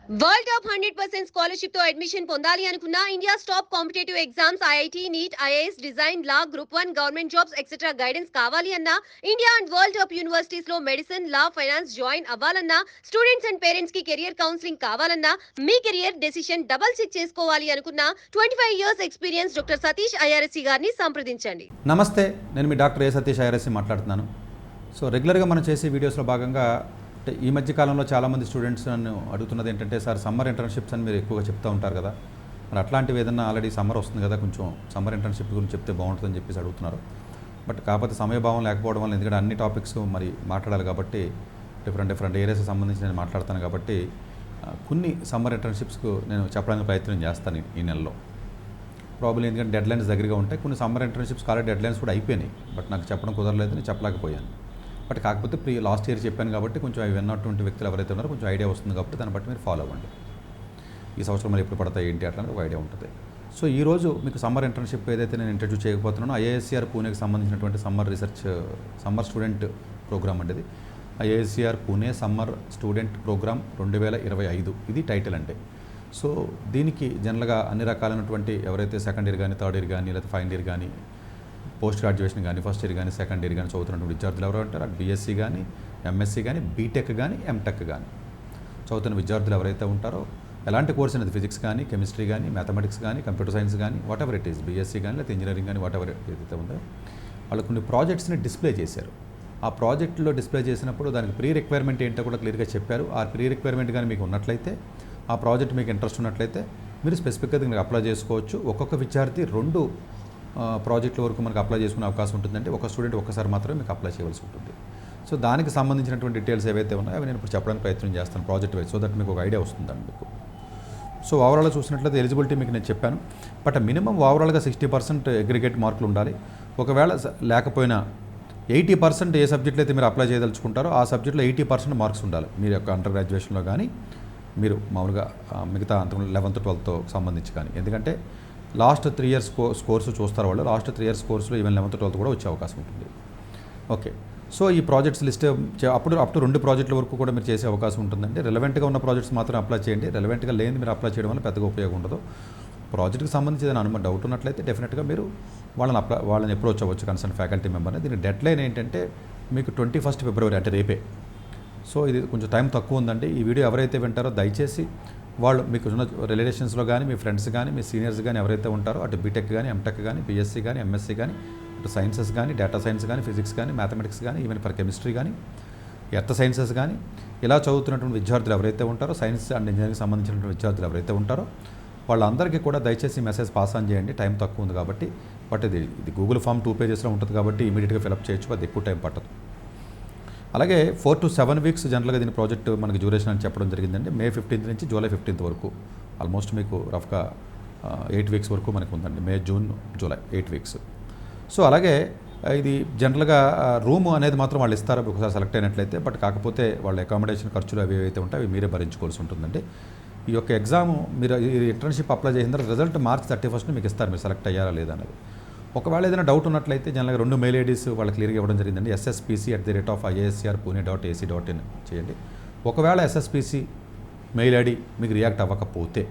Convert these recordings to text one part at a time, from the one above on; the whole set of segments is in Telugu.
వరల్డ్ టాప్ 100% స్కాలర్షిప్ తో అడ్మిషన్ పొందాలి అనుకున్న India top competitive exams IIT NEET IAS design law group 1 government jobs etcetera guidance కావాలి అన్న India and world top universities లో మెడిసిన్ లా ఫైనాన్స్ జాయిన్ అవ్వాలన్నా స్టూడెంట్స్ అండ్ పేరెంట్స్ కి కెరియర్ కౌన్సిలింగ్ కావాలన్నా మీ కెరియర్ డెసిషన్ డబుల్ చెక్ చేసుకోవాలి అనుకున్న 25 years experience doctor Satish IRSC గారిని సంప్రదించండి. నమస్తే, నేను మీ డాక్టర్ సతీష్ ఐఆర్ఎస్సి మాట్లాడుతున్నాను. సో రెగ్యులర్గా మనం చేసే వీడియోస్లో భాగంగా ఈ మధ్య కాలంలో చాలామంది స్టూడెంట్స్ నన్ను అడుగుతున్నది ఏంటంటే, సార్ సమ్మర్ ఇంటర్న్షిప్స్ అని మీరు ఎక్కువగా చెప్తూ ఉంటారు కదా, మరి అట్లాంటివి ఏదన్నా ఆల్రెడీ సమ్మర్ వస్తుంది కదా, కొంచెం సమ్మర్ ఇంటర్న్షిప్ గురించి చెప్తే బాగుంటుందని చెప్పేసి అడుగుతున్నారు. బట్ కాకపోతే సమయభావం లేకపోవడం వల్ల, ఎందుకంటే అన్ని టాపిక్స్ మరి మాట్లాడాలి కాబట్టి డిఫరెంట్ ఏరియాస్కి సంబంధించి నేను మాట్లాడతాను కాబట్టి కొన్ని సమ్మర్ ఇంటర్న్షిప్స్కు నేను చెప్పడానికి ప్రయత్నం చేస్తాను ఈ నెలలో. ప్రాబ్లం ఎందుకంటే డెడ్లైన్స్ దగ్గరగా ఉంటాయి. కొన్ని సమ్మర్ ఇంటర్న్షిప్స్ ఆల్రెడీ డెడ్లైన్స్ కూడా అయిపోయినాయి, బట్ నాకు చెప్పడం కుదరలేదు, నేను చెప్పలేకపోయాను. బట్ కాకపోతే లాస్ట్ ఇయర్ చెప్పాను కాబట్టి కొంచెం అవి విన్నటువంటి వ్యక్తులు ఎవరైతే ఉన్నారో కొంచెం ఐడియా వస్తుంది కాబట్టి దాన్ని బట్టి మీరు ఫాలో అవ్వండి. ఈ సంవత్సరం మరి ఎప్పుడు పడతాయి ఏంటి అట్లా ఒక ఐడియా ఉంటుంది. సో ఈరోజు మీకు సమ్మర్ ఇంటర్న్షిప్ ఏదైతే నేను ఇంట్రడ్యూస్ చేయకపోతున్నానో ఐఏఎస్సిఆర్ పూణేకి సంబంధించినటువంటి సమ్మర్ స్టూడెంట్ ప్రోగ్రామ్ అండి. ఇది ఐఏఎస్సిఆర్ పూణే సమ్మర్ స్టూడెంట్ ప్రోగ్రామ్ 2025 ఇది టైటిల్ అంటే. సో దీనికి జనరల్గా అన్ని రకాలైనటువంటి ఎవరైతే సెకండ్ ఇయర్ కానీ, థర్డ్ ఇయర్ కానీ, లేదా ఫైనల్ ఇయర్ కానీ, పోస్ట్ గ్రాడ్యుయేషన్ కానీ, ఫస్ట్ ఇయర్ కానీ, సెకండ్ ఇయర్ కానీ చదువుతున్నటువంటి విద్యార్థులు ఎవరు ఉంటారు, అటు బీఎస్సీ కానీ, ఎంఎస్సీ కానీ, బీటెక్ కానీ, ఎంటెక్ కానీ చదువుతున్న విద్యార్థులు ఎవరైతే ఉంటారో, ఎలాంటి కోర్స్ అనేది ఫిజిక్స్ కానీ, కెమిస్ట్రీ కానీ, మ్యాథమెటిక్స్ కానీ, కంప్యూటర్ సైన్స్ కానీ, what ever it is, BSc కానీ, లేదా ఇంజనీరింగ్ కానీ, వాట్ ఎవర్ ఏదైతే ఉందో వాళ్ళు కొన్ని ప్రాజెక్ట్స్ని డిస్ప్లే చేశారు. ఆ ప్రాజెక్టులో డిస్ప్లే చేసినప్పుడు దానికి ప్రీ రిక్వైర్మెంట్ ఏంటో కూడా క్లియర్గా చెప్పారు. ఆ ప్రీ రిక్వైర్మెంట్ కానీ మీకు ఉన్నట్లయితే, ఆ ప్రాజెక్ట్ మీకు ఇంట్రెస్ట్ ఉన్నట్లయితే మీరు స్పెసిఫిక్గా దీనికి అప్లై చేసుకోవచ్చు. ఒక్కొక్క విద్యార్థి 2 ప్రాజెక్టుల వరకు మనకు అప్లై చేసుకునే అవకాశం ఉంటుందంటే ఒక స్టూడెంట్ ఒక్కసారి మాత్రమే మీకు అప్లై చేయవలసి ఉంటుంది. సో దానికి సంబంధించినటువంటి డీటెయిల్స్ ఏవైతే ఉన్నాయో అవి నేను ఇప్పుడు చెప్పడానికి ప్రయత్నం చేస్తాను ప్రాజెక్ట్ వైజ్, సో దట్ మీకు ఒక ఐడియా వస్తుందండి మీకు. సో ఓవరాల్గా చూసినట్లయితే ఎలిజిబిలిటీ మీకు నేను చెప్పాను, బట్ మినిమం ఓవరాల్గా 60% అగ్రిగేట్ మార్కులు ఉండాలి. ఒకవేళ లేకపోయినా 80% ఏ సబ్జెక్టులు అయితే మీరు అప్లై చేయదలుచుకుంటారో ఆ సబ్జెక్టులో 80% మార్క్స్ ఉండాలి. మీరు యొక్క అండర్ గ్రాడ్యుయేషన్లో కానీ, మీరు మామూలుగా మిగతా 11th 12th సంబంధించి కానీ. ఎందుకంటే లాస్ట్ 3 ఇయర్స్ కోర్సు చూస్తారు వాళ్ళు, లాస్ట్ 3 ఇయర్స్ కోర్సులో ఈవెన్ 11th 12th కూడా వచ్చే అవకాశం ఉంటుంది. ఓకే, సో ఈ ప్రాజెక్ట్స్ లిస్ట్ అప్ టు 2 ప్రాజెక్టుల వరకు కూడా మీరు చేసే అవకాశం ఉంటుందండి. రెలవెంట్గా ఉన్న ప్రాజెక్ట్స్ మాత్రం అప్లై చేయండి. రెలవెంట్గా లేని మీరు అప్లై చేయడం వల్ల పెద్దగా ఉపయోగం ఉండదు. ప్రాజెక్ట్కి సంబంధించి ఏదైనా డౌట్ ఉన్నట్లయితే డెఫినెట్గా మీరు వాళ్ళని అప్రోచ్ అవ్వచ్చు, కన్సర్న్ ఫ్యాకల్టీ మెంబర్ని. దీని డెడ్ లైన్ ఏంటంటే మీకు 21 ఫిబ్రవరి అంటే రేపే. సో ఇది కొంచెం టైం తక్కువ ఉందండి. ఈ వీడియో ఎవరైతే వింటారో దయచేసి వాళ్ళు మీకు ఉన్న రిలేషన్స్లో కానీ, మీ ఫ్రెండ్స్ కానీ, మీ సీనియర్స్ కానీ ఎవరైతే ఉంటారో, అటు బీటెక్ కానీ, ఎంటెక్ కానీ, బీఎస్సీ కానీ, ఎంఎస్సీ కానీ, అటు సైన్సెస్ కానీ, డేటా సైన్స్ కానీ, ఫిజిక్స్ కానీ, మ్యాథమెటిక్స్ కానీ, ఈవెన్ ఫర్ కెమిస్ట్రీ కానీ, ఎర్త్ సైన్సెస్ కానీ, ఇలా చదువుతున్నటువంటి విద్యార్థులు ఎవరైతే ఉంటారో, సైన్స్ అండ్ ఇంజనీరింగ్ సంబంధించినటువంటి విద్యార్థులు ఎవరైతే ఉంటారో వాళ్ళందరికీ కూడా దయచేసి మెసేజ్ పాస్ ఆన్ చేయండి. టైం తక్కువ ఉంది కాబట్టి. బట్ ఇది గూగుల్ ఫామ్ 2 పేజెస్లో ఉంటుంది కాబట్టి ఇమీడియట్గా ఫిలప్ చేయొచ్చు, అది ఎక్కువ టైం పట్టదు. అలాగే 4 to 7 వీక్స్ జనరల్గా దీని ప్రాజెక్ట్ మనకి డ్యూరేషన్ అని చెప్పడం జరిగిందండి. మే 15th నుంచి జూలై 15th వరకు ఆల్మోస్ట్ మీకు రఫ్గా 8 వీక్స్ వరకు మనకు ఉందండి. మే, జూన్, జూలై 8 వీక్స్. సో అలాగే ఇది జనరల్గా రూమ్ అనేది మాత్రం వాళ్ళు ఇస్తారు ఒకసారి సెలెక్ట్ అయినట్లయితే. బట్ కాకపోతే వాళ్ళ అకామిడేషన్ ఖర్చులు అవి ఏవైతే ఉంటాయో అవి మీరే భరించుకోవాల్సి ఉంటుందండి. ఈ యొక్క ఎగ్జామ్ మీరు ఈ ఇంటర్న్షిప్ అప్లై చేసిన తర్వాత రిజల్ట్ మార్చ్ 31st మీకు ఇస్తారు, మీరు సెలెక్ట్ అయ్యారా లేదా అనేది. ఒకవేళ ఏదైనా డౌట్ ఉన్నట్లయితే జనరల్గా 2 మెయిల్ ఐడీస్ వాళ్ళు క్లియర్గా ఇవ్వడం జరిగిందండి. ssPC@iascrpune.ac.in చేయండి. ఒకవేళ SSPC మెయిల్ ఐడి మీకు రియాక్ట్ అవ్వకపోతే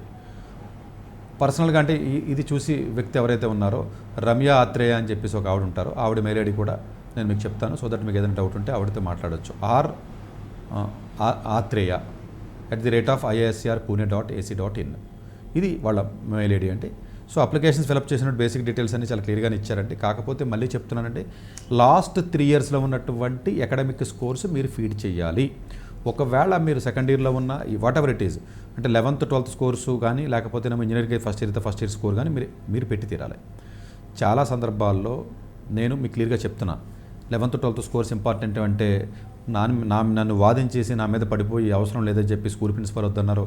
పర్సనల్గా అంటే ఇది చూసి వ్యక్తి ఎవరైతే ఉన్నారో రమ్య ఆత్రేయ అని చెప్పేసి ఒక ఆవిడ ఉంటారో ఆవిడ మెయిల్ ఐడి కూడా నేను మీకు చెప్తాను. సో దట్ మీకు ఏదైనా డౌట్ ఉంటే ఆవిడతో మాట్లాడవచ్చు. r@iascrpune.ac.in ఇది వాళ్ళ మెయిల్ ఐడి అండి. సో అప్లికేషన్స్ ఫిలప్ చేసినట్టు బేసిక్ డీటెయిల్స్ అన్ని చాలా క్లియర్గానే ఇచ్చారండి. కాకపోతే మళ్ళీ చెప్తున్నానండి, లాస్ట్ 3 ఇయర్స్లో ఉన్నటువంటి అకాడమిక్ స్కోర్స్ మీరు ఫీడ్ చేయాలి. ఒకవేళ మీరు సెకండ్ ఇయర్లో ఉన్న వాట్ ఎవర్ ఇట్ ఈజ్ అంటే 11th 12th స్కోర్సు కానీ, లేకపోతే ఇంజనీరింగ్ ఫస్ట్ ఇయర్ స్కోర్ కానీ మీరు పెట్టి తీరాలి. చాలా సందర్భాల్లో నేను మీకు క్లియర్గా చెప్తున్నా, 11th 12th స్కోర్స్ ఇంపార్టెంట్ అంటే నన్ను వాదించేసి నా మీద పడిపోయి అవసరం లేదని చెప్పి స్కూల్ ప్రిన్సిపల్ వద్దన్నారు,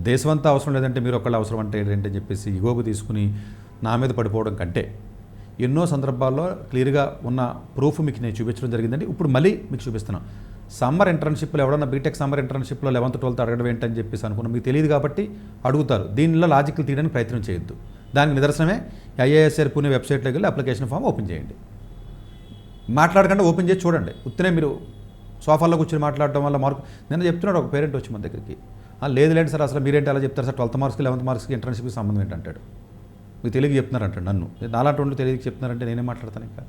దేశమంతా అవసరం లేదంటే మీరు ఒకళ్ళు అవసరం అంటే ఏంటని చెప్పేసి ఇగోగు తీసుకుని నా మీద పడిపోవడం కంటే ఎన్నో సందర్భాల్లో క్లియర్గా ఉన్న ప్రూఫ్ మీకు నేను చూపించడం జరిగిందండి. ఇప్పుడు మళ్ళీ మీకు చూపిస్తున్నాను. సమ్మర్ ఇంటర్న్షిప్లో ఎవడన్నా బీటెక్ సమ్మర్ ఇంటర్న్షిప్లో 11th 12th అడగడం ఏంటని చెప్పేసి అనుకున్నాను. మీకు తెలియదు కాబట్టి అడుగుతారు. దీనిలో లాజికల్ తీయడానికి ప్రయత్నం చేయొద్దు. దానికి నిదర్శనమే ఐఏఎస్ఆర్ పూణే వెబ్సైట్లోకి వెళ్ళి అప్లికేషన్ ఫామ్ ఓపెన్ చేయండి. మాట్లాడకుండా ఓపెన్ చేసి చూడండి. ఉత్తనే మీరు సోఫాలో కూర్చొని మాట్లాడడం వల్ల మార్కు. నేను చెప్తున్నాడు ఒక పేరెంట్ వచ్చి మన దగ్గరికి, లేదులేండి సార్ అసలు మీరేంటి అలా చెప్తారు సార్ 12th మార్క్స్కి 11th మార్క్స్కి ఇంటర్న్షిప్కి సంబంధం ఏంటంటాడు. మీకు తెలియక చెప్తున్నారంట నన్ను, నాలాంటి వాళ్ళు తెలియక చెప్తున్నారంటే నేనేం మాట్లాడతాను ఇంకా.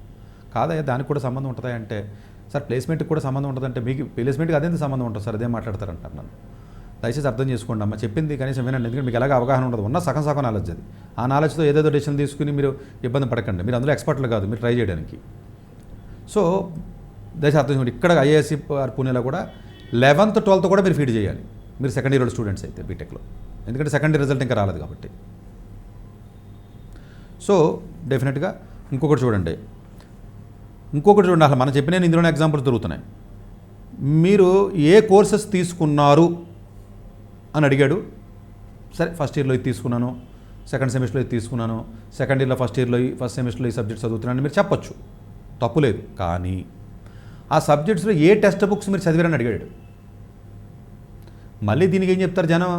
కాదయ్యా దానికి కూడా సంబంధం ఉంటుందా అంటే, సార్ ప్లేస్మెంట్కి కూడా సంబంధం ఉంటుందంటే మీకు ప్లేస్మెంట్కి అదేంత సంబంధం ఉంటుంది సార్, అదేం మాట్లాడతారంటారు నన్ను. దయచేసి అర్థం చేసుకోండి అమ్మ, చెప్పింది కనీసం వినండి, ఎందుకంటే మీకు ఎలాగ అవగాహన ఉండదు, ఉన్న సగం నాలెడ్జ్ అది. ఆ నాలెడ్జ్తో ఏదేదో డెసిషన్ తీసుకుని మీరు ఇబ్బంది పడకండి, మీరు అందులో ఎక్స్పర్ట్లు కాదు, మీరు ట్రై చేయడానికి. సో దయచేసి అర్థం చేసుకోండి, ఇక్కడ ఐఏఎస్సి పూణేలో కూడా 11th 12th కూడా మీరు ఫీడ్ చేయాలి, మీరు సెకండ్ ఇయర్ స్టూడెంట్స్ అయితే బీటెక్లో, ఎందుకంటే సెకండ్ ఇయర్ రిజల్ట్ ఇంకా రాలేదు కాబట్టి. సో డెఫినెట్గా ఇంకొకటి చూడండి అసలు మనం చెప్పిన ఇందులోనే ఎగ్జాంపుల్స్ దొరుకుతున్నాయి. మీరు ఏ కోర్సెస్ తీసుకున్నారు అని అడిగాడు. సరే ఫస్ట్ ఇయర్లో ఇది తీసుకున్నాను, సెకండ్ సెమిస్టర్లో ఇది తీసుకున్నాను, సెకండ్ ఇయర్లో ఫస్ట్ సెమిస్టర్లో ఈ సబ్జెక్ట్స్ చదువుతున్నాను మీరు చెప్పొచ్చు, తప్పులేదు. కానీ ఆ సబ్జెక్ట్స్లో ఏ టెక్స్ట్ బుక్స్ మీరు చదివారని అడిగాడు. మళ్ళీ దీనికి ఏం చెప్తారు జనం,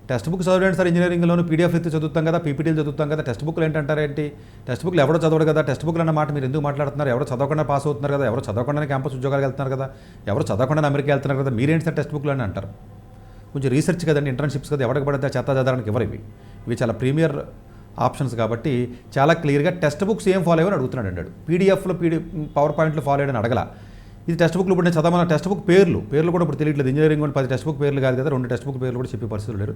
టెక్స్ట్ బుక్ చదవండి సార్, ఇంజనీరింగ్లోనూ పీడిఎఫ్ అయితే చదువుతాం కదా, పీపీటీలు చదువుతాం కదా, టెక్స్ట్ బుక్లు ఏంటంటారేంటి, టెక్స్ట్ బుక్లు ఎవడో చదవడు కదా, టెక్స్ట్ బుక్లు అన్న మాట మీరు ఎందుకు మాట్లాడుతున్నారు, ఎవరో చదవకుండా పాస్ అవుతున్నారు కదా, ఎవరో చదవకుండానే క్యాంపస్ ఉద్యోగాలు వెళ్తున్నారు కదా, ఎవరో చదవకుండా అమెరికా వెళ్తున్నారు కదా, మీరేంటి సార్ టెక్స్ట్ బుక్లు అని అంటారు. కొంచెం రీసెర్చ్ కదండి, ఇంటర్న్షిప్స్ కదా, ఎవరికి పడితే చెత్త చదవడానికి ఎవరు ఇవి చాలా ప్రీమియర్ ఆప్షన్స్ కాబట్టి చాలా క్లియర్గా టెక్స్ట్ బుక్స్ ఏం ఫాలో అయ్యని అడుగుతున్నాడు అంటాడు. పీడిఎఫ్లో పవర్ పాయింట్లో ఫాలో అయ్యని అడగల. ఇది టెక్స్ట్ బుక్లు ఇప్పుడు నేను చదవమన్న టెక్స్ట్ బుక్ పేర్లు కూడా ఇప్పుడు తెలియట్లేదు. ఇంజనీరింగ్ వాళ్ళు 10 టెక్స్ట్ బుక్ పేర్లు కాదు కదా, 2 టెక్స్ట్ బుక్ పేర్లు కూడా చెప్పే పరిస్థితులు లేరు.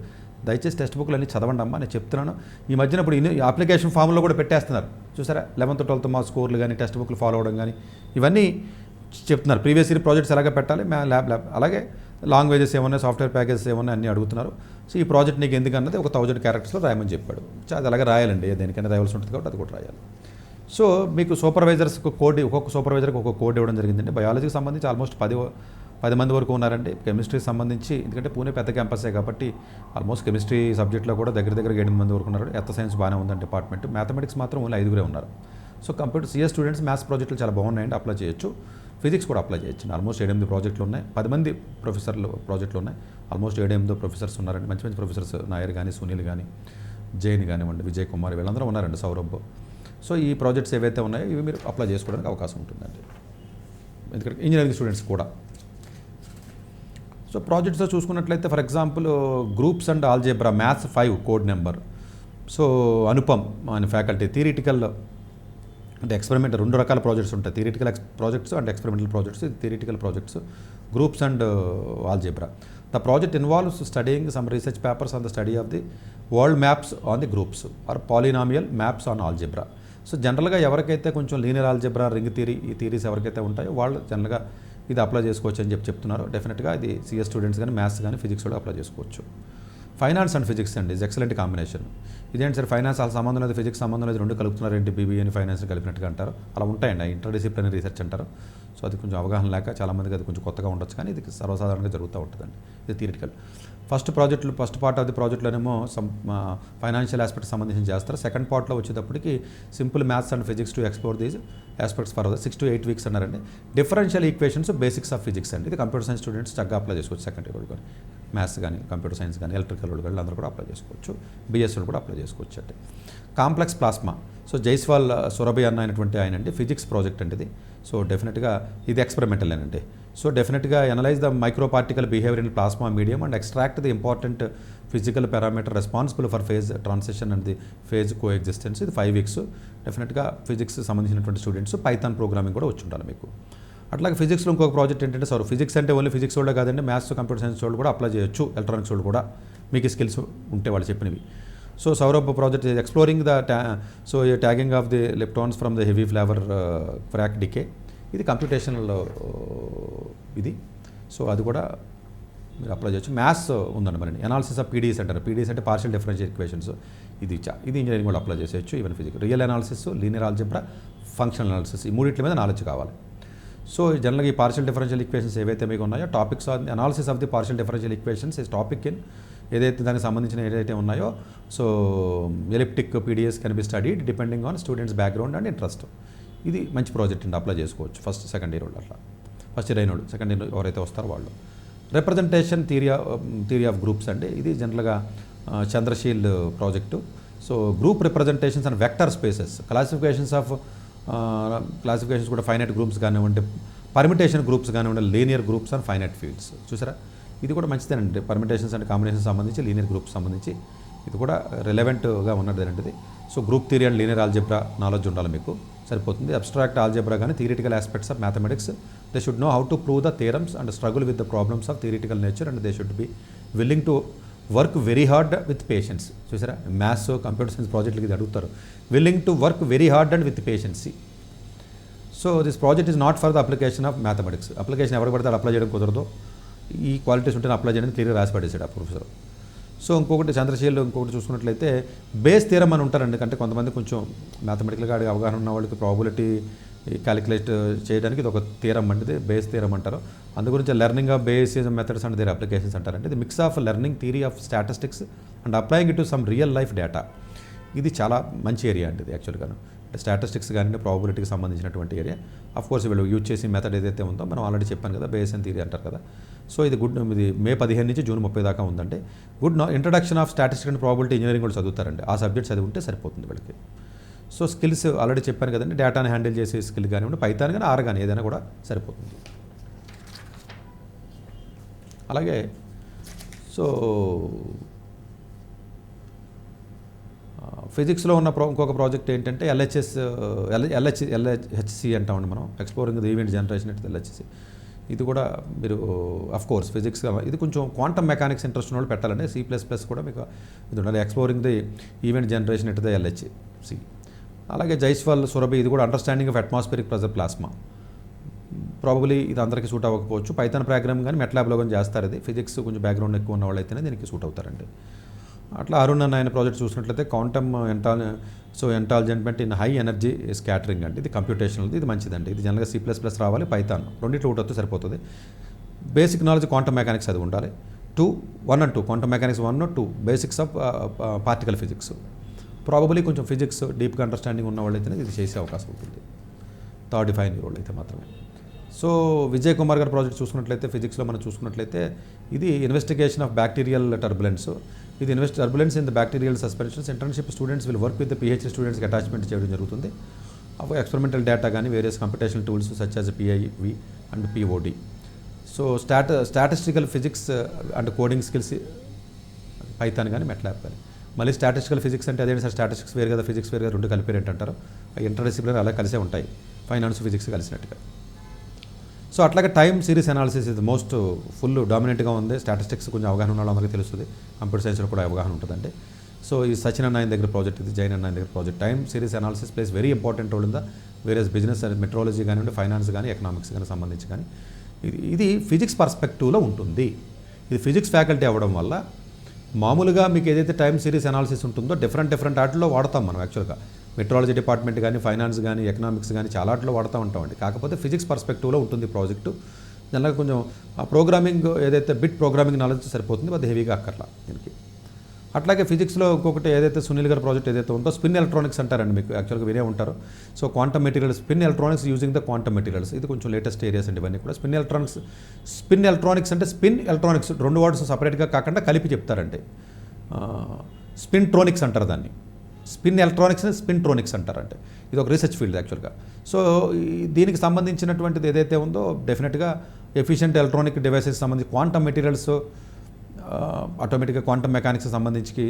దయచేసి టెక్స్ట్ బుక్లు అన్నీ చదవండి అమ్మా, నేను చెప్తున్నాను. ఈ మధ్యన ఇప్పుడు అప్లికేషన్ ఫామ్లో కూడా పెట్టేస్తున్నారు చూసారా, 11th 12th మార్క్స్ స్కోర్లు కానీ టెక్స్ట్ బుక్లు ఫాలో అవ్వడం కానీ ఇవన్నీ చెప్తున్నారు. ప్రీవియస్ ఇయర్ ప్రాజెక్ట్స్ ఎలాగ పెట్టాలి, ల్యాబ్ అలాగే లాంగ్వేజెస్ ఏమన్నా, సాఫ్ట్వేర్ ప్యాకేజెస్ ఏమన్నా అన్నీ అడుగుతున్నారు. సో ఈ ప్రాజెక్ట్ నీకు ఎందుకన్నది ఒక 1000 క్యారెక్టర్స్లో రాయమని చెప్పాడు. అది అలాగే రాయాలండి, దేనికైనా రాయాల్సి ఉంటుంది కాబట్టి అది కూడా రాయాలి. సో మీకు సూపర్వైజర్స్కి ఒక్కొక్క సూపర్వైజర్కి ఒక్కొక్క కోడ్ ఇవ్వడం జరిగిందండి. బయాలజీకి సంబంధించి ఆల్మోస్ట్ 10 మంది వరకు ఉన్నారండి. కెమిస్ట్రీకి సంబంధించి ఎందుకంటే పూణే పెద్ద క్యాంపసే కాబట్టి ఆల్మోస్ట్ కెమిస్ట్రీ సబ్జెక్ట్లో కూడా దగ్గర 8 మంది వరకు ఉన్నారు. ఎర్త్ సైన్స్ బాగానే ఉందండి డిపార్ట్మెంట్. మ్యాథమెటిక్స్ మాత్రం ఓన్లీ 5 ఉన్నారు. So computer CS students maths ప్రాజెక్టులు చాలా బాగున్నాయండి, అప్లై చేయొచ్చు. ఫిజిక్స్ కూడా అప్లై చేయొచ్చు. ఆల్మోస్ట్ 7-8 ప్రాజెక్టులు ఉన్నాయి, 10 మంది ప్రొఫెసర్లు ప్రాజెక్టులు ఉన్నాయి. ఆల్మోస్ట్ 7-8 ప్రొఫెసర్స్ ఉన్నారండి, మంచి ప్రొఫెసర్స్, నాయర్ కానీ, సునీల్ కానీ, జైన్ కానివ్వండి, విజయ్ కుమార్, వీళ్ళందరూ ఉన్నారండి, సౌరభ్. సో ఈ ప్రాజెక్ట్స్ ఏవైతే ఉన్నాయో ఇవి మీరు అప్లై చేసుకోవడానికి అవకాశం ఉంటుందండి, ఎందుకంటే ఇంజనీరింగ్ స్టూడెంట్స్ కూడా. సో ప్రాజెక్ట్స్లో చూసుకున్నట్లయితే for example groups and algebra maths 5 code number. So Anupam అని ఫ్యాకల్టీ థియరిటికల్ అంటే ఎక్స్పెరిమెంట్ 2 రకాల ప్రాజెక్ట్స్ ఉంటాయి, theoretical projects and experimental projects. ఇది theoretical projects, groups and algebra. The project involves studying some research papers on the study of the world maps on the groups or polynomial maps on algebra. So జనరల్గా ఎవరికైతే కొంచెం లీనియర్ ఆల్జీబ్రా, రింగ్ థియరీ, ఈ థియరీస్ ఎవరికైతే ఉంటాయో వాళ్ళు జనరల్గా ఇది అప్లై చేసుకోవచ్చు అని చెప్తున్నారు. డెఫినెట్గా ఇది సిఎస్ స్టూడెంట్స్ కానీ, మ్యాథ్స్ కానీ, ఫిజిక్స్ కూడా అప్లై చేసుకోవచ్చు. ఫైనాన్స్ అండ్ ఫిజిక్స్ అండి ఇది ఎక్సలెంట్ కాంబినేషన్. ఇదేంటి సార్ ఫైనాన్స్ అసలు సంబంధం లేదు, ఫిజిక్స్ సంబంధం లేదు, 2 కలుపుతున్నారు ఏంటి, బీబీఏని ఫైనాన్స్ కలిపినట్టుగా అంటారు. అలా ఉంటాయండి, ఇంటర్డిసిప్లినరీ రీసెర్చ్ అంటారు. సో అది కొంచెం అవగాహన లేక చాలామందికి అది కొంచెం కొత్తగా ఉండొచ్చు, కానీ ఇది సర్వసాధారణంగా జరుగుతూ ఉంటుందండి. ఇది theoretical. First part of the ప్రాజెక్ట్లోనేమో ఫైనాన్షియల్ ఆస్పెక్ట్ సంబంధించి చేస్తారు. సెకండ్ పార్ట్లో వచ్చేటప్పటికి simple maths and physics to explore these aspects for 6 to 8 weeks అన్నారండి. Differential equations, basics of physics అండి. ఇది కంప్యూటర్ సైన్స్ స్టూడెంట్స్ చక్కగా అప్లై చేసుకోవచ్చు. సెకండ్ ఇయర్ కానీ మ్యాథ్స్ కానీ, కంప్యూటర్ సైన్స్ కానీ, ఎలక్ట్రికల్ కానీ అందరూ కూడా అప్లై చేసుకోవచ్చు. బీఎస్ కూడా అప్లై చేసుకోవచ్చు అండి. Complex plasma, so Jaiswal Surabhi అయినటువంటి ఆయన అండి, ఫిజిక్స్ ప్రాజెక్ట్ అండి ఇది. సో డెఫినెట్గా ఇది ఎక్స్పెరిమెంటల్ అండి. సో డెఫినెట్గా analyse the micro particle behaviour in plasma medium and extract the important physical parameter responsible for phase transition and the phase co existence. ఇది 5 వీక్స్. డెఫినెట్గా ఫిజిక్స్ సంబంధించినటువంటి స్టూడెంట్స్ పైథాన్ ప్రోగ్రామింగ్ కూడా వచ్చి ఉండాలి మీకు. అట్లాగే ఫిజిక్స్లో ఇంకొక ప్రాజెక్ట్ ఏంటంటే సార్ ఫిజిక్స్ అంటే ఓన్లీ ఫిజిక్స్ వాళ్ళే కాదండి, మ్యాథ్స్, కంప్యూటర్ సైన్స్ వాళ్ళు కూడా అప్లై చేయొచ్చు, ఎలక్ట్రానిక్స్ వాళ్ళు కూడా, మీకు స్కిల్స్ ఉంటే వాళ్ళు చెప్పినవి. So Saurabh project exploring the tagging of the electrons from the heavy flavour quark decay. ఇది కంప్యూటేషనల్ ఇది. సో అది కూడా మీరు అప్లై చేయొచ్చు. మ్యాథ్స్ ఉందండి మరి, అనాలిసిస్ ఆఫ్ పీడీఎస్ అంటారు. పీడీఎస్ అంటే పార్షియల్ డిఫరెన్షియల్ ఈక్వేషన్స్. ఇది ఇంజనీరింగ్ కూడా అప్లై చేసేయచ్చు. Even physics, real analysis, linear algebra, functional analysis, ఈ మూడింటి మీద నాలెడ్జ్ కావాలి. సో జనరల్గా ఈ పార్షియల్ డిఫరెన్షియల్ ఈక్వేషన్స్ ఏవైతే మీకు ఉన్నాయో, topics on analysis of the partial differential equations is topic in ఏదైతే దానికి సంబంధించిన ఏదైతే ఉన్నాయో. So elliptic PDS can be studied depending on students background and interest. ఇది మంచి ప్రాజెక్ట్ అండి, అప్లై చేసుకోవచ్చు. ఫస్ట్ సెకండ్ ఇయర్ వాళ్ళు అట్లా, ఫస్ట్ ఇయర్ అయిన వాళ్ళు, సెకండ్ ఇయర్ ఎవరైతే వస్తారో వాళ్ళు. రిప్రజెంటేషన్ థియరీ ఆఫ్ గ్రూప్స్ అండి ఇది జనరల్గా Chandrasheel project. So group representations and vector spaces, classifications కూడా ఫైనైట్ గ్రూప్స్ కానివ్వండి, పర్మిటేషన్ గ్రూప్స్ కానివ్వండి, linear groups and finite fields. చూసారా ఇది కూడా మంచిదేనండి. పర్మిటేషన్స్ అండ్ కాంబినేషన్స్ సంబంధించి లీనియర్ గ్రూప్స్ సంబంధించి ఇది కూడా రిలవెంట్గా ఉన్నది ఏంటిది. So group theory and linear algebra knowledge ఉండాలి మీకు, సరిపోతుంది. అబ్స్ట్రాక్ట్ ఆల్జీబ్రా కానీ theoretical aspects of mathematics, they should know how to prove the theorems and struggle with the problems of theoretical nature and they should be willing to work very hard with patience. చూసారా, మ్యాథ్స్ కంప్యూటర్ సైన్స్ ప్రాజెక్టులకి ఇది అడుగుతారు, willing to work very hard and with patience. So this project is not for the application of mathematics. Application ఎవరు పడితే అప్లై చేయడం కుదరదు, ఈ క్వాలిటీస్ ఉంటే అప్లై చేయడానికి క్లియర్గా రాసి పడేసాడు ఆ ప్రొఫెసర్. సో ఇంకొకటి చంద్రశీల్, ఇంకొకటి చూసుకున్నట్లయితే బేస్ థియరమ్ అని ఉంటారండి. అంటే కొంతమంది కొంచెం మ్యాథమెటికల్గా అవగాహన ఉన్న వాళ్ళకి ప్రాబిలిటీ క్యాలిక్యులేట్ చేయడానికి ఇది ఒక థియరమ్ అంటే బేస్ థియరమ్ అంటారు. అందు గురించి learning of basis methods and their applications అంటారంటే ఇది mix of learning theory of statistics and applying it to some real life data. ఇది చాలా మంచి ఏరియా అండి ఇది యాక్చువల్గాను. అంటే స్టాటిస్టిక్స్ కానీ ప్రాబిలిటీకి సంబంధించినటువంటి ఏరియా. ఆఫ్ కోర్స్ వీళ్ళు యూజ్ చేసి మెథడ్ ఏదైతే ఉందో మనం ఆల్రెడీ చెప్పాను కదా, బేస్ అండ్ థియరీ అంటారు కదా. సో ఇది ఇది మే 15 నుంచి జూన్ 30 దాకా ఉందండి. Introduction of statistics and probability engineering కూడా చదువుతారండి. ఆ సబ్జెక్ట్ చదివి ఉంటే సరిపోతుంది వీళ్ళకి. సో స్కిల్స్ ఆల్రెడీ చెప్పాను కదండి, డేటాని హ్యాండిల్ చేసే స్కిల్ కానివ్వండి, పైథాన్ కానీ ఆర్ కానీ ఏదైనా కూడా సరిపోతుంది. అలాగే సో ఫిజిక్స్లో ఉన్న ఇంకొక ప్రాజెక్ట్ ఏంటంటే ఎల్హెచ్సి అంటామండి మనం, exploring the event generation at LHC. ఇది కూడా మీరు అఫ్ కోర్స్ ఫిజిక్స్ ఇది కొంచెం క్వాంటమ్ మెకానిక్స్ ఇంట్రెస్ట్ ఉన్న వాళ్ళు పెట్టాలండి. C++ కూడా మీకు ఇది ఉండాలి, exploring the event generation at the LHC. అలాగే జైస్వాల్ సురభి, ఇది కూడా understanding of atmospheric pressure plasma. Probably ఇది అందరికీ సూట్ అవ్వకపోవచ్చు. పైథాన్ ప్రోగ్రామ్ కానీ మెట్లాబ్లో కానీ చేస్తారు. ఇది ఫిజిక్స్ కొంచెం బ్యాక్గ్రౌండ్ ఎక్కువ ఉన్న వాళ్ళు అయితేనే దీనికి సూట్ అవుతారండి. అట్లా అరుణ్ అన్న ఆయన ప్రాజెక్ట్ చూసినట్లయితే quantum entanglement in high energy scattering అంటే ఇది కంప్యూటేషనల్, ఇది మంచిదండి. ఇది జనరల్గా C++ రావాలి, పైథాన్ రెండింటిలో ఒకటి వస్తే సరిపోతుంది. బేసిక్ నాలెడ్జ్ క్వాంటమ్ మెకానిక్స్ అది ఉండాలి. 1 and 2 quantum mechanics 1 or 2 basics of particle physics. Probably కొంచెం ఫిజిక్స్ డీప్గా అండర్స్టాండింగ్ ఉన్న వాళ్ళు అయితేనే ఇది చేసే అవకాశం ఉంటుంది, 35 year old అయితే మాత్రమే. సో విజయ్ కుమార్ గారి ప్రాజెక్ట్ చూసుకున్నట్లయితే ఫిజిక్స్లో మనం చూసుకున్నట్లయితే ఇది ఇన్వెస్టిగేషన్ ఆఫ్ బ్యాక్టీరియల్ టర్బులెన్స్. ఇది turbulence in the bacterial suspensions. Internship students will work with the PhD స్టూడెంట్స్కి అటాచ్మెంట్ చేయడం జరుగుతుంది. అవి ఎక్స్పెరిమెంటల్ డేటా కానీ various computational tools such as PIV and POD. So statistical physics and coding skills Python కానీ మెట్లాబ్ కానీ. మళ్ళీ స్టాటిస్టికల్ ఫిజిక్స్ అంటే అదేంటి సార్, స్టాటిస్టిక్స్ వేరు కదా ఫిజిక్స్ వేరు కదా, రెండు కలిపి ఏంటంటారు. ఇంటర్డిసిప్లినరీ అలా కలిసే ఉంటాయి, ఫైనాన్స్ ఫిజిక్స్ కలిసినట్టుగా. సో అట్లాగే టైమ్ సిరీస్ అనాలిసిస్ ఇది మోస్ట్ ఫుల్ డామినెంట్గా ఉంది. స్టాటిస్టిక్స్ కొంచెం అవగాహన ఉన్న వాళ్ళందరికీ తెలుస్తుంది, కంప్యూటర్ సైన్స్లో కూడా అవగాహన ఉంటుందండి. సో ఈ సచిన్ అన్న ఆయన దగ్గర ప్రాజెక్ట్, ఇది జైన్ అన్న ఆయన దగ్గర project. Time series analysis plays very important role in the various business and meteorology కానివ్వండి, ఫైనాన్స్ కానీ ఎకనామిక్స్ కానీ సంబంధించి కానీ ఇది ఫిజిక్స్ పర్స్పెక్టివ్లో ఉంటుంది. ఇది ఫిజిక్స్ ఫ్యాకల్టీ అవ్వడం వల్ల మామూలుగా మీకు ఏదైతే టైమ్ సిరీస్ అనాలిసిస్ ఉంటుందో డిఫరెంట్ వాటిలో వాడతాం మనం యాక్చువల్గా. మెట్రాలజీ డిపార్ట్మెంట్ కానీ, ఫైనాన్స్ కానీ, ఎకనామిక్స్ కానీ చాలా వాటిలో వాడుతూ ఉంటామండి. కాకపోతే ఫిజిక్స్ పర్స్పెక్టివ్లో ఉంటుంది ప్రాజెక్టు. జనరల్గా కొంచెం ఆ ప్రోగ్రామింగ్ ఏదైతే బిట్ ప్రోగ్రామింగ్ నాలెడ్జ్ సరిపోతుంది, అది హెవీగా అక్కర్లా దీనికి. అట్లాగే ఫిజిక్స్లో ఇంకొకటి ఏదైతే సునీల్ గారి ప్రాజెక్ట్ ఏదైతే ఉందో స్పిన్ ఎలక్ట్రానిక్స్ అంటారండి, మీకు యాక్చువల్గా వినే ఉంటారు. So quantum materials, spin electronics using the quantum materials, ఇది కొంచెం లేటెస్ట్ ఏరియాస్ అండి ఇవన్నీ కూడా. స్పిన్ ఎలక్ట్రానిక్స్ అంటే స్పిన్ ఎలక్ట్రానిక్స్ రెండు వర్డ్స్ సపరేట్గా కాకుండా కలిపి చెప్తారండి. స్పిన్ ట్రోనిక్స్ అంటారు దాన్ని. స్పిన్ ఎలక్ట్రానిక్స్ని స్పిన్ ట్రోనిక్స్ అంటారంటే ఇది ఒక రీసెర్చ్ ఫీల్డ్ యాక్చువల్గా. సో దీనికి సంబంధించినటువంటిది ఏదైతే ఉందో డెఫినెట్గా ఎఫిషియెంట్ ఎలక్ట్రానిక్ డివైసెస్ సంబంధించి క్వాంటమ్ మెటీరియల్స్, ఆటోమేటిక్గా క్వాంటమ్ మెకానిక్స్ సంబంధించి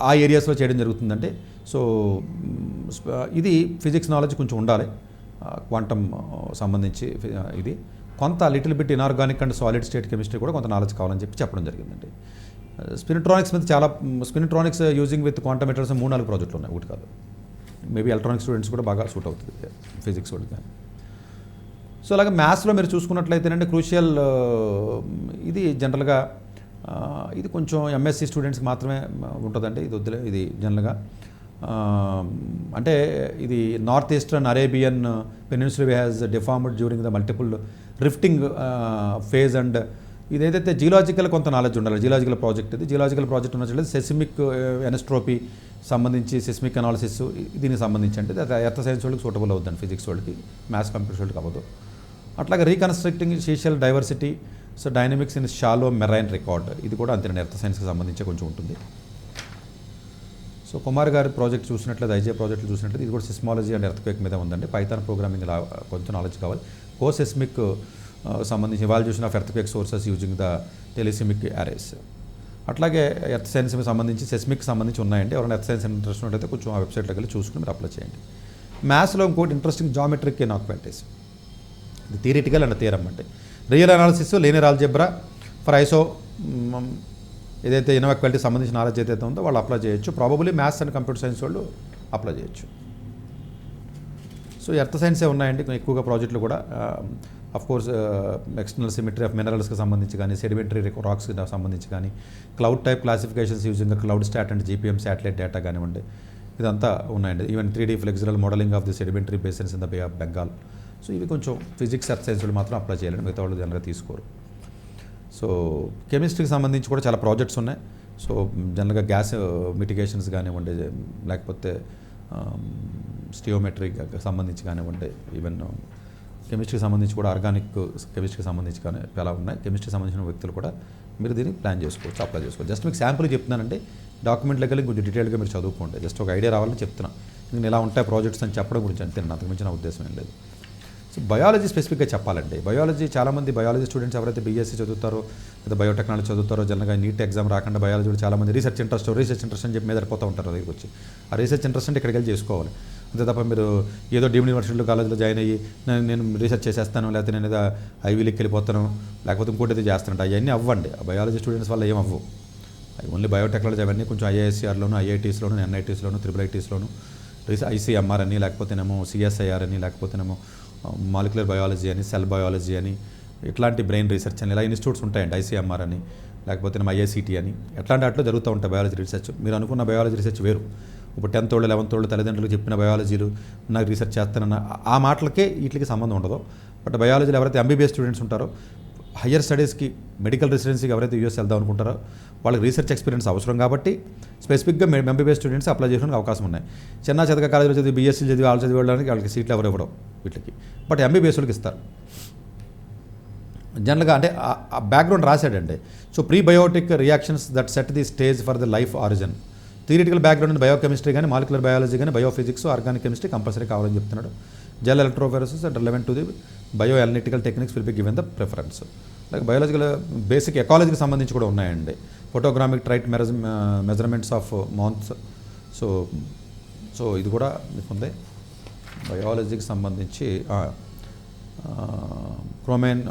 ఆ ఏరియాస్లో చేయడం జరుగుతుందండి. సో ఇది ఫిజిక్స్ నాలెడ్జ్ కొంచెం ఉండాలి క్వాంటమ్ సంబంధించి. ఇది కొంత little bit inorganic and solid state chemistry కూడా కొంత నాలెడ్జ్ కావాలని చెప్పడం జరిగిందండి. స్పినిట్రానిక్స్ మీద చాలా స్పినిట్రానిక్స్ యూజింగ్ విత్ క్వాంటమ్ మెటీరియల్స్ 3-4 ప్రాజెక్టులు ఉన్నాయి, ఒకటి కాదు. మేబీ ఎలక్ట్రానిక్ స్టూడెంట్స్ కూడా బాగా సూట్ అవుతుంది ఫిజిక్స్ వాళ్ళకి కానీ. సో అలాగే మ్యాథ్స్లో మీరు చూసుకున్నట్లయితేనంటే క్రూషియల్ ఇది జనరల్గా ఇది కొంచెం MSc స్టూడెంట్స్కి మాత్రమే ఉంటుందండి. ఇది వద్దులే, ఇది జనరల్గా అంటే ఇది north eastern Arabian peninsula has deformed during the multiple rifting phase. And ఇదేదైతే జియోలాజికల్ కొంత నాలెడ్జ్ ఉండాలి. జియోలాజికల్ ప్రాజెక్ట్ ఇది. జియోలాజికల్ ప్రాజెక్ట్ ఉన్నట్లయితే సెస్మిక్ ఎనస్ట్రోపీ సంబంధించి, సెస్మిక్ అనాలిసిస్ దీనికి సంబంధించి అంటే అది ఎర్త్ సైన్స్ వాళ్ళకి సూటబుల్ అవుతుంది, ఫిజిక్స్ వాళ్ళకి, మ్యాథ్స్ కంప్యూటర్ వాళ్ళకి అవ్వదు. అట్లాగే reconstructing special diversity, so dynamics in shallow marine record, ఇది కూడా అంతే ఎర్త్ సైన్స్కి సంబంధించి కొంచెం ఉంటుంది. సో కుమార్ గారి ప్రాజెక్ట్ చూసినట్లయితే, ఐజే ప్రాజెక్టులు చూసినట్లయితే ఇది కూడా సిస్మాలజీ అండ్ ఎర్త్క్వేక్ మీద ఉందండి. పైథాన్ ప్రోగ్రామింగ్ కొంచెం నాలెడ్జ్ కావాలి. కోసెస్మిక్ సంబంధించి evaluation of earthquake sources using the teleseismic arrays. అట్లాగే ఎర్త్ సైన్స్కి సంబంధించి సెస్మిక్ సంబంధించి ఉన్నాయండి. ఎవరైనా ఎర్త్ సైన్స్ ఇంట్రెస్ట్ ఉన్నట్టయితే కొంచెం ఆ వెబ్సైట్లోకి వెళ్ళి చూసుకుని మీరు అప్లై చేయండి. మ్యాథ్స్లో ఇంకోటి ఇంట్రెస్టింగ్ జామెట్రిక్ ఇన్ఈక్వాలిటీస్, ఇది థియరిటికల్ అండ్ థియరమ్ అంటే real analysis, linear algebra for iso ఏదైతే ఇన్ఈక్వాలిటీ సంబంధించిన నాలెడ్జ్ ఏదైతే ఉందో వాళ్ళు అప్లై చేయొచ్చు. Probably maths and computer science వాళ్ళు అప్లై చేయొచ్చు. సో ఎర్త్ సైన్సే ఉన్నాయండి ఎక్కువగా ప్రాజెక్టులు కూడా. Of course external symmetry of మినరల్స్కి సంబంధించి కానీ, సెడిమెంటరీ రాక్స్కి సంబంధించి కానీ, cloud type classifications using CloudSat and GPM satellite data కానివ్వండి, ఇదంతా ఉన్నాయండి. Even 3D flexible modelling of the sedimentary basins in the bay of Bengal. So ఇవి కొంచెం ఫిజిక్స్ ఎర్త్ సైన్స్ వాళ్ళు మాత్రం అప్లై చేయాలండి, మిగతా వాళ్ళు జనరల్గా తీసుకోరు. సో కెమిస్ట్రీకి సంబంధించి కూడా చాలా ప్రాజెక్ట్స్ ఉన్నాయి. సో జనరల్గా గ్యాస్ మిటిగేషన్స్ కానివ్వండి, లేకపోతే స్టియోమెట్రీకి సంబంధించి కానివ్వండి, ఈవెన్ కెమిస్ట్రీకి సంబంధించి కూడా ఆర్గానిక్ కెమిస్ట్రీకి సంబంధించి కానీ చాలా ఉన్నాయి. కెమిస్ట్రీకి సంబంధించిన వ్యక్తులు కూడా మీరు దీన్ని ప్లాన్ చేసుకోవచ్చు, అప్లై చేసుకోవచ్చు. జస్ట్ మీకు శాంపుల్ చెప్తున్నానంటే డాక్యుమెంట్లోకి వెళ్ళి కొంచెం డీటెయిల్గా మీరు చదువుకోండి. జస్ట్ ఒక ఐడియా రావాలని చెప్తున్నాను. నేను ఇలా ఉంటాయి ప్రాజెక్ట్స్ అని చెప్పడం గురించి అంతే, అంతకు మించిన ఉద్దేశం ఏం లేదు. సో బయాలజీ స్పెసిఫిక్గా చెప్పాలండి. బయాలజీ చాలామంది బయాలజీ స్టూడెంట్స్ ఎవరైతే బీఎస్సీ చదువుతారో లేదా బయోటెక్నాలజీ చదువుతారో, జనరల్గా నీట్ ఎగ్జామ్ రాకుండా బయాలజీ కూడా చాలామంది రీసెర్చ్ ఇంట్రెస్ట్ అని చెప్పి మీదపోతూ ఉంటారు దగ్గరికి వచ్చి. ఆ రీసెర్చ్ ఇంట్రెస్ట్ అంటే ఇక్కడికి వెళ్ళి చేసుకోవాలి. అంతే తప్ప మీరు ఏదో డీమ్డ్ యూనివర్సిటీలో కాలేజ్లో జాయిన్ అయ్యి నేను రీసెర్చ్ చేసేస్తాను, లేకపోతే నేను ఏదో ఐవీలీకి వెళ్ళిపోతాను, లేకపోతే ఇంకోటి ఏదో చేస్తానంట, అవన్నీ అవ్వండి. ఆ బయాలజీ స్టూడెంట్స్ వల్ల ఏం అవ్వవు. ఓన్లీ బయోటెక్నాలజీ అవన్నీ కొంచెం ఐఐఎస్సిఆర్లోను, ఐఐటీస్లోను, ఎన్ఐటీస్లోను, IIITస్లోను ICMR అని, లేకపోతేనేమో CSIR అని, లేకపోతేనేమో మాలిక్యులర్ బయాలజీ అని, సెల్ బయాలజీ అని, ఇట్లాంటి బ్రెయిన్ రీసెర్చ్ అని ఇలా ఇన్స్టిట్యూట్స్ ఉంటాయండి. ICMR అని, లేకపోతే IICT అని, ఎట్లాంటి వాటిలో జరుగుతూ ఉంటాయి బయాలజీ రీసెర్చ్. మీరు అనుకున్న బయాలజీ రీసెర్చ్ వేరు. ఇప్పుడు 10th వాళ్ళు 11th వాళ్ళు తల్లిదండ్రులకు చెప్పిన బయాలజీలు నాకు రీసెర్చ్ చేస్తానన్న ఆ మాటలకే వీటికి సంబంధం ఉండదు. బట్ బయాలజీలో ఎవరైతే MBBS స్టూడెంట్స్ ఉంటారో, హయ్యర్ స్టడీస్కి మెడికల్ రెసిడెన్సీకి ఎవరైతే యూఎస్ వెళ్దాం అనుకుంటారో వాళ్ళకి రీసెర్చ్ ఎక్స్పీరియన్స్ అవసరం కాబట్టి స్పెసిఫిక్గా MBBS స్టూడెంట్స్ అప్లై చేయడానికి అవకాశం ఉన్నాయి. చిన్న చదక కాలేజీలో చదివి BSc చదివి వాళ్ళు చదివేయడానికి వాళ్ళకి సీట్లు ఎవరు ఇవ్వడం వీటికి, బట్ MBBS వాళ్ళకి ఇస్తారు. జనరల్గా అంటే ఆ బ్యాక్గ్రౌండ్ రాశాడండి. So prebiotic reactions that set the stage for the life origin. Theoretical background biochemistry కానీ, మాలిక్యులర్ బయాలజీ కానీ, బయోఫిజిక్స్, ఆర్గానిక్ కెమిస్ట్రీ కంపల్సరీ కావాలని చెప్తున్నాడు. Gel electrophoresis and relevant to the bio analytical techniques will be given the preference. Like biological basic ఎకాలజీకి సంబంధించి కూడా ఉన్నాయండి. Photogrammetric trait measurements of mounts. So ఇది కూడా మీకు ఉంది. బయాలజీకి సంబంధించి క్రోమెన్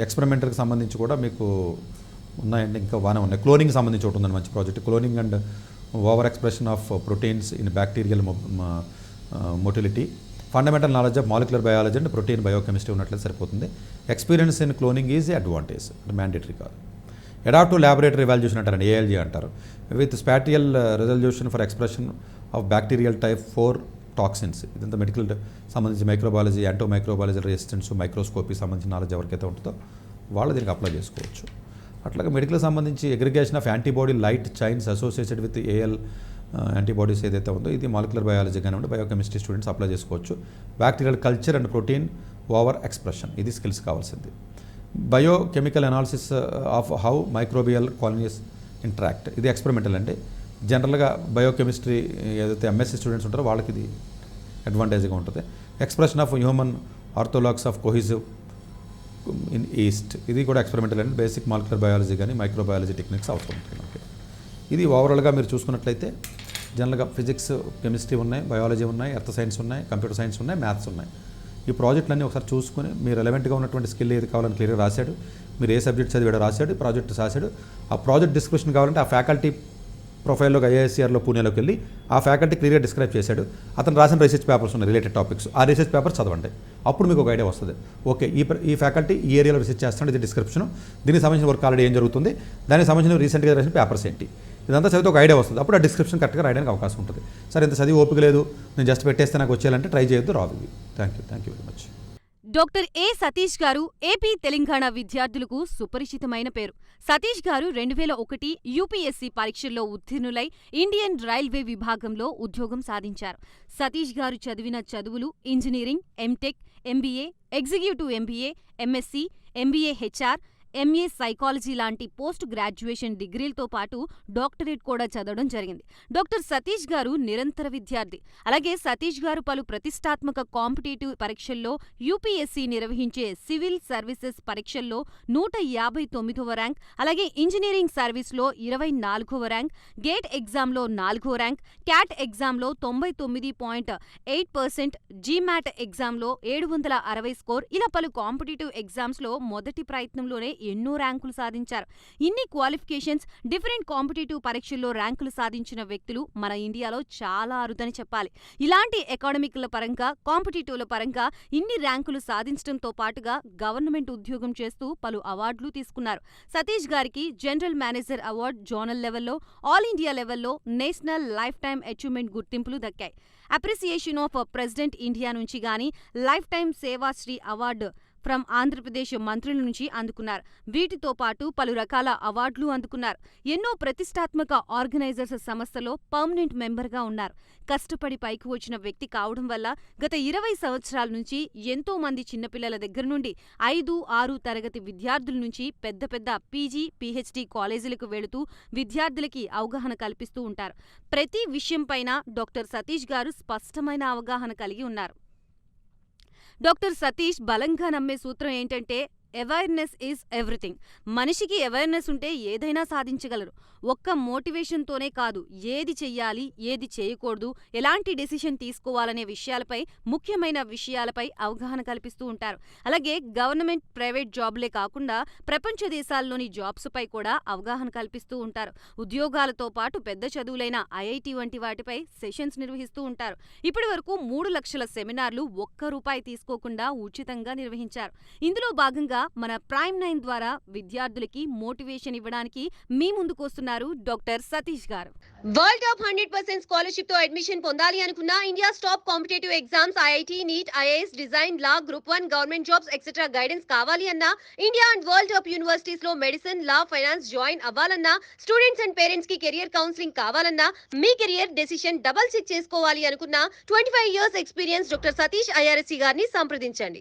ఎక్స్పెరిమెంటల్కి సంబంధించి కూడా మీకు ఉన్నాయండి. ఇంకా బాగానే ఉన్నాయి. క్లోనింగ్కి సంబంధించి ఒకటి ఉందండి మంచి project. Cloning and over expression of proteins in bacterial motility. Fundamental knowledge of molecular biology and protein biochemistry ఉన్నట్లయితే సరిపోతుంది. Experience in cloning is advantage, mandatory కాదు. అడాప్టివ్ ల్యాబొరేటరీ ఎవాల్యుయేషన్ అంటారండి, ALG అంటారు. With spatial resolution for expression of bacterial type 4 toxins. ఇదంతా మెడికల్ సంబంధించి మైక్రోబయాలజీ, యాంటోమైక్రోబయాలజీ రెసిస్టెన్స్, మైక్రోస్కోపీ సంబంధించిన నాలెడ్జ్ ఎవరికైతే ఉంటుందో వాళ్ళు దీనికి అప్లై చేసుకోవచ్చు. అట్లాగే మెడికల్ సంబంధించి aggregation of antibody light chains associated with AL antibodies ఏదైతే ఉందో ఇది మాలిక్యులర్ బయాలజీ కానివ్వండి, బయోకెమిస్ట్రీ స్టూడెంట్స్ అప్లై చేసుకోవచ్చు. Bacterial culture and protein over expression, ఇది స్కిల్స్ కావాల్సింది. Biochemical analysis of how microbial colonies interact, ఇది ఎక్స్పెరిమెంటల్ అండి. జనరల్గా బయోకెమిస్ట్రీ ఏదైతే MSc స్టూడెంట్స్ ఉంటారో వాళ్ళకి ఇది అడ్వాంటేజ్గా ఉంటుంది. Expression of human orthologs of cohesive in yeast, ఇది కూడా ఎక్స్పెరిమెంటల్ అండి. బేసిక్ మాలిక్యులర్ బయాలజీ కానీ మైక్రోబయాలజీ టెక్నిక్స్ అవసరం ఉంటుంది. ఓకే, ఇది ఓవరాల్గా మీరు చూసుకున్నట్లయితే జనరల్గా ఫిజిక్స్, కెమిస్ట్రీ ఉన్నాయి, బయాలజీ ఉన్నాయి, ఎర్త్ సైన్స్ ఉన్నాయి, కంప్యూటర్ సైన్స్ ఉన్నాయి, మ్యాథ్స్ ఉన్నాయి. ఈ ప్రాజెక్టులన్నీ ఒకసారి చూసుకుని మీరు రెలవెంట్గా ఉన్నటువంటి స్కిల్ ఏది కావాలని క్లియర్గా రాశాడు. మీరు ఏ సబ్జెక్ట్ చదివాడో రాశాడు, ప్రాజెక్ట్ రాశాడు. ఆ ప్రాజెక్ట్ డిస్క్రిప్షన్ కావాలంటే ఆ ఫ్యాకల్టీ ప్రొఫైల్లోకి IIScRలో పూణేలోకి వెళ్ళి ఆ ఫ్యాకల్టీ క్లియర్గా డిస్క్రైబ్ చేశాడు. అతను రాసిన రీసెర్చ్ పేపర్స్ ఉన్నాయి, రిలేటెడ్ టాపిక్స్. ఆ రీసెర్చ్ పేపర్స్ చదవండి, అప్పుడు మీకు ఒక ఐడియా వస్తుంది. ఓకే, ఈ ఫ్యాకల్టీ ఈ ఏరియాలో రీసెర్చ్ చేస్తున్నాడు, ఇది డిస్క్రిప్షన్, దీనికి సంబంధించిన వర్క్ ఆల్రెడీ ఏం జరుగుతుంది, దానికి సంబంధించిన రీసెంట్గా రాసిన పేపర్స్ ఏంటి, ఇదంతా చదివితే ఒక ఐడియా వస్తుంది. అప్పుడు ఆ డిస్క్రిప్షన్ కరెక్ట్గా రాయడానికి అవకాశం ఉంటుంది. సరే, ఇంత చదివి ఓపిక లేదు, నేను జస్ట్ పెట్టేస్తే నాకు వచ్చేయాలంటే ట్రై చేయొద్దు, రాదు. Thank you very much. Doctor ఏ సతీష్ గారు ఏపీ తెలంగాణ విద్యార్థులకు సుపరిచితమైన పేరు. సతీష్ గారు 2001 UPSC పరీక్షల్లో ఉత్తీర్ణులై ఇండియన్ రైల్వే విభాగంలో ఉద్యోగం సాధించారు. సతీష్ గారు చదివిన చదువులు engineering, MTech, MBA, executive MBA, MSc, MBA HR, MA psychology లాంటి పోస్ట్ గ్రాడ్యుయేషన్ డిగ్రీలతో పాటు డాక్టరేట్ కూడా చదవడం జరిగింది. డాక్టర్ సతీష్ గారు నిరంతర విద్యార్థి. అలాగే సతీష్ గారు పలు ప్రతిష్టాత్మక కాంపిటేటివ్ పరీక్షల్లో యూపీఎస్సీ నిర్వహించే సివిల్ సర్వీసెస్ పరీక్షల్లో 159వ ర్యాంక్, అలాగే ఇంజనీరింగ్ సర్వీస్లో 24వ ర్యాంక్, గేట్ ఎగ్జామ్లో 4వ ర్యాంక్, క్యాట్ ఎగ్జామ్లో 99.8%, జీమాట్ ఎగ్జామ్లో 760 స్కోర్, ఇలా పలు కాంపిటేటివ్ ఎగ్జామ్స్లో మొదటి ప్రయత్నంలోనే ఎన్నో ర్యాంకులు సాధించారు. ఇన్ని క్వాలిఫికేషన్స్, డిఫరెంట్ కాంపిటేటివ్ పరీక్షల్లో ర్యాంకులు సాధించిన వ్యక్తులు మన ఇండియాలో చాలా అరుదని చెప్పాలి. ఇలాంటి అకాడమిక్ల పరంగా, కాంపిటేటివ్ల పరంగా ఇన్ని ర్యాంకులు సాధించడంతో పాటుగా గవర్నమెంట్ ఉద్యోగం చేస్తూ పలు అవార్డులు తీసుకున్నారు. సతీష్ గారికి జనరల్ మేనేజర్ అవార్డు జోనల్ లెవెల్లో, ఆల్ ఇండియా లెవెల్లో నేషనల్ లైఫ్ టైమ్ అచీవ్మెంట్ గుర్తింపులు దక్కాయి. అప్రిసియేషన్ ఆఫ్ ప్రెసిడెంట్ ఇండియా నుంచి గానీ lifetime Sevashri award from Andhra Pradesh మంత్రుల నుంచి అందుకున్నారు. వీటితో పాటు పలు రకాల అవార్డులు అందుకున్నారు. ఎన్నో ప్రతిష్టాత్మక ఆర్గనైజర్స్ సంస్థలో పర్మనెంట్ మెంబర్గా ఉన్నారు. కష్టపడి పైకి వచ్చిన వ్యక్తి కావడం వల్ల గత 20 సంవత్సరాల నుంచి ఎంతో మంది చిన్నపిల్లల దగ్గర నుండి 5, 6 తరగతి విద్యార్థుల నుంచి పెద్ద పెద్ద పీజీ, పీహెచ్డీ కాలేజీలకు వెళుతూ విద్యార్థులకి అవగాహన కల్పిస్తూ ఉంటారు. ప్రతి విషయంపైన డాక్టర్ సతీష్ గారు స్పష్టమైన అవగాహన కలిగి ఉన్నారు. డాక్టర్ సతీష్ బలంగా నమ్మే సూత్రం ఏంటంటే అవేర్నెస్ ఈజ్ ఎవ్రీథింగ్. మనిషికి అవేర్నెస్ ఉంటే ఏదైనా సాధించగలరు. ఒక్క మోటివేషన్తోనే కాదు, ఏది చెయ్యాలి, ఏది చేయకూడదు, ఎలాంటి డెసిషన్ తీసుకోవాలనే విషయాలపై, ముఖ్యమైన విషయాలపై అవగాహన కల్పిస్తూ ఉంటారు. అలాగే గవర్నమెంట్, ప్రైవేట్ జాబ్లే కాకుండా ప్రపంచ దేశాల్లోని జాబ్స్పై కూడా అవగాహన కల్పిస్తూ ఉంటారు. ఉద్యోగాలతో పాటు పెద్ద చదువులైన ఐఐటి వంటి వాటిపై సెషన్స్ నిర్వహిస్తూ ఉంటారు. ఇప్పటి వరకు 3 లక్షల సెమినార్లు ఒక్క రూపాయి తీసుకోకుండా ఉచితంగా నిర్వహించారు. ఇందులో భాగంగా మన ప్రైమ్ 9 ద్వారా విద్యార్థులకి మోటివేషన్ ఇవ్వడానికి మీ ముందుకొస్తున్నారు డాక్టర్ సతీష్ గారు. వరల్డ్ టాప్ 100% స్కాలర్షిప్ తో అడ్మిషన్ పొందాలి అనుకున్న India top competitive exams IIT, NEET, IAS, design, law, group 1, government jobs etcetera guidance కావాలి అన్నా, India and world top universities లో మెడిసిన్, లా, ఫైనాన్స్ జాయిన్ అవ్వాలన్నా, స్టూడెంట్స్ అండ్ పేరెంట్స్ కి కెరియర్ కౌన్సిలింగ్ కావాలన్నా, మీ కెరియర్ డెసిషన్ డబుల్ చెక్ చేసుకోవాలి అనుకున్న 25 years experience doctor Satish IRSC గారిని సంప్రదించండి.